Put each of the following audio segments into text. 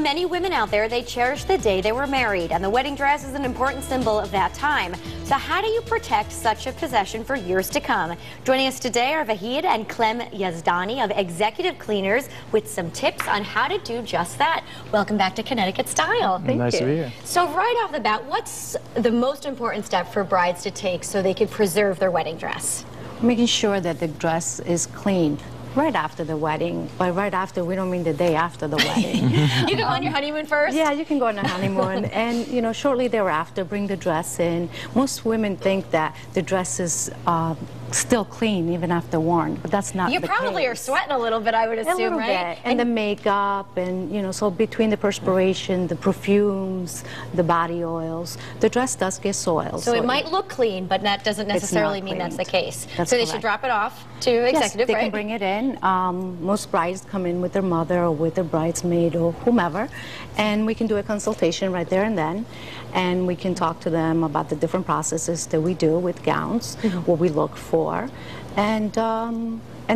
many women out there, they cherish the day they were married, and the wedding dress is an important symbol of that time. So how do you protect such a possession for years to come? Joining us today are Vahid and Clem Yazdani of Executive Cleaners with some tips on how to do just that. Welcome back to Connecticut Style. Thank you. Nice to be here. So right off the bat, what's the most important step for brides to take so they can preserve their wedding dress? Making sure that the dress is clean right after the wedding. By right after, we don't mean the day after the wedding. You can go on your honeymoon first? Yeah, you can go on a honeymoon. And, you know, shortly thereafter, bring the dress in. Most women think that the dress is still clean even after worn, but that's not the case. You probably are sweating a little bit, I would assume, a little right? Bit. And the makeup, and, you know, so between the perspiration, the perfumes, the body oils, the dress does get soiled. So it might look clean, but that doesn't necessarily mean that's the case. So they should drop it off to Executive, they can bring it in. Most brides come in with their mother or with their bridesmaid or whomever, and we can do a consultation right there and then, and we can talk to them about the different processes that we do with gowns, what we look for, and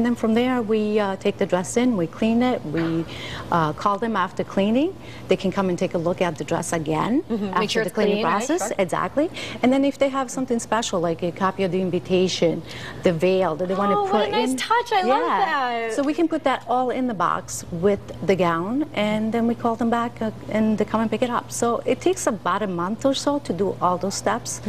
then from there we take the dress in, we clean it, we call them after cleaning. They can come and take a look at the dress again after the cleaning process. Right? Sure. Exactly. And then if they have something special, like a copy of the invitation, the veil that they want to put in. What a nice touch. I love that. So we can put that all in the box with the gown, and then we call them back and they come and pick it up. So it takes about a month or so to do all those steps,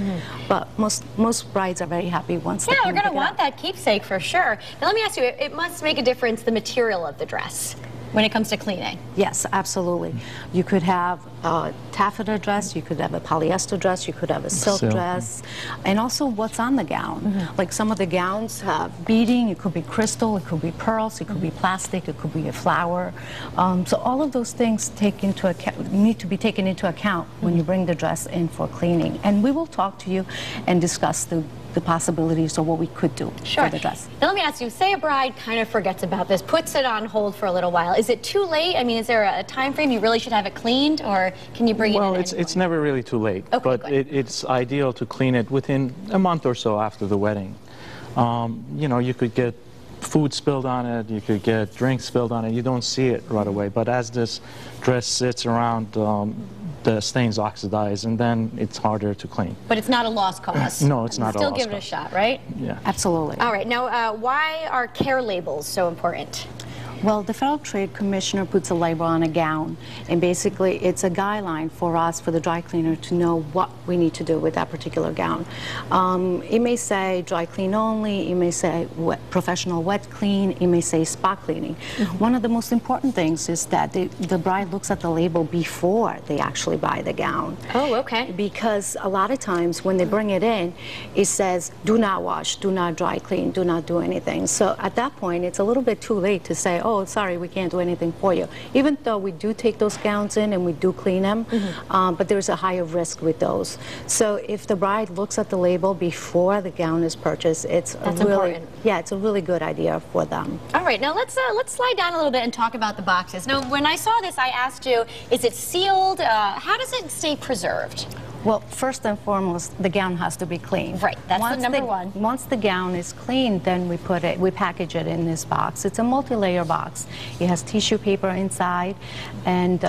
but most brides are very happy once they they're going to want that keepsake for sure. Now let me ask you, it must make a difference, the material of the dress, when it comes to cleaning. Yes, absolutely. You could have a taffeta dress, you could have a polyester dress, you could have a silk dress, and also what's on the gown. Like some of the gowns have beading, it could be crystal, it could be pearls, it could be plastic, it could be a flower. So all of those things need to be taken into account when you bring the dress in for cleaning. And we will talk to you and discuss the possibilities of what we could do for the dress. Now let me ask you, say a bride kind of forgets about this, puts it on hold for a little while. Is it too late? I mean, is there a time frame you really should have it cleaned, or can you bring it in? Well, it's never really too late, but it's ideal to clean it within a month or so after the wedding. You know, you could get food spilled on it, you could get drinks spilled on it, you don't see it right away, but as this dress sits around, the stains oxidize, and then it's harder to clean. But it's not a lost cause. No, it's not a lost cause. Still give it a shot, right? Yeah. Absolutely. All right, now why are care labels so important? Well, the Federal Trade Commissioner puts a label on a gown, and basically it's a guideline for us, for the dry cleaner, to know what we need to do with that particular gown. It may say dry clean only, it may say professional wet clean, it may say spot cleaning. One of the most important things is that the bride looks at the label before they actually buy the gown. Oh, okay. Because a lot of times when they bring it in, it says do not wash, do not dry clean, do not do anything. So at that point, it's a little bit too late to say, oh, sorry, we can't do anything for you. Even though we do take those gowns in and we do clean them, but there's a higher risk with those. So if the bride looks at the label before the gown is purchased, it's it's a really good idea for them. All right, now let's slide down a little bit and talk about the boxes. Now, when I saw this, I asked you, is it sealed? How does it stay preserved? Well, first and foremost, the gown has to be clean. Right, that's the number one. Once the gown is clean, then we package it in this box. It's a multi-layer box. It has tissue paper inside, and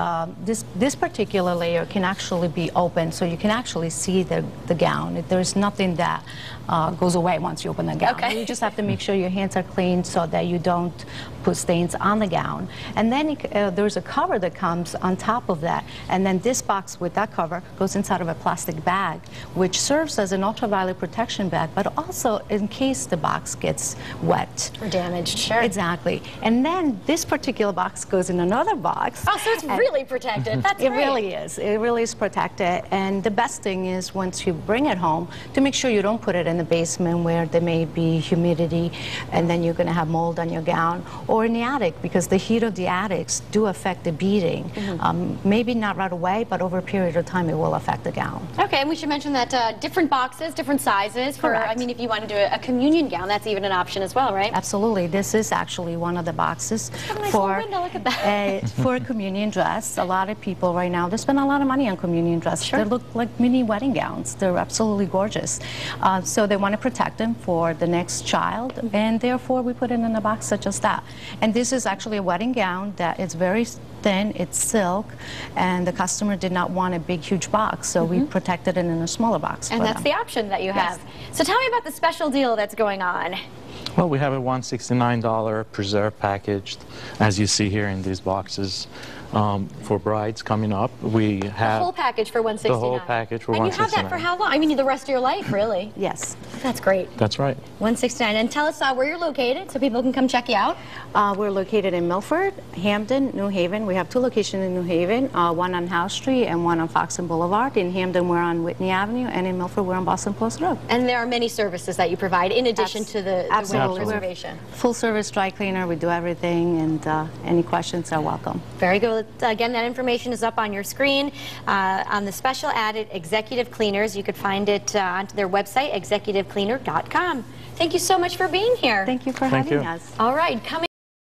this particular layer can actually be open, so you can actually see the gown. There's nothing that goes away once you open the gown. Okay. You just have to make sure your hands are clean so that you don't put stains on the gown. And then there's a cover that comes on top of that, and then this box with that cover goes inside of a plastic bag, which serves as an ultraviolet protection bag, but also in case the box gets wet or damaged. Sure. Exactly. And then this particular box goes in another box. Oh, so it's really protected. That's great. It really is. It really is protected. And the best thing is, once you bring it home, to make sure you don't put it in the basement where there may be humidity and then you're going to have mold on your gown, or in the attic, because the heat of the attics do affect the beading. Maybe not right away, but over a period of time it will affect the gown. Okay, and we should mention that different boxes, different sizes. I mean, if you want to do a communion gown, that's even an option as well, right? Absolutely. This is actually one of the boxes for look at that. For a communion dress. A lot of people right now, they spend a lot of money on communion dresses. Sure. They look like mini wedding gowns. They're absolutely gorgeous. So So they want to protect them for the next child, and therefore we put it in a box such as that. And this is actually a wedding gown that is very thin, it's silk, and the customer did not want a big, huge box, so we protected it in a smaller box. And that's the option that you have. So tell me about the special deal that's going on. Well, we have a $169 preserve package, as you see here in these boxes. For brides coming up, we have the whole package for $169. The whole package for $169. And you have that for how long? I mean, the rest of your life, really? Yes. That's great. That's right. $169. And tell us where you're located so people can come check you out. We're located in Milford, Hamden, New Haven. We have 2 locations in New Haven, one on House Street and one on Foxton Boulevard. In Hamden, we're on Whitney Avenue, and in Milford, we're on Boston Post Road. And there are many services that you provide in addition to the wedding reservation. Full service dry cleaner. We do everything, and any questions are welcome. Very good. Again, that information is up on your screen on the special ad at Executive Cleaners. You could find it on their website, executivecleaner.com. Thank you so much for being here. Thank you for having us. All right, coming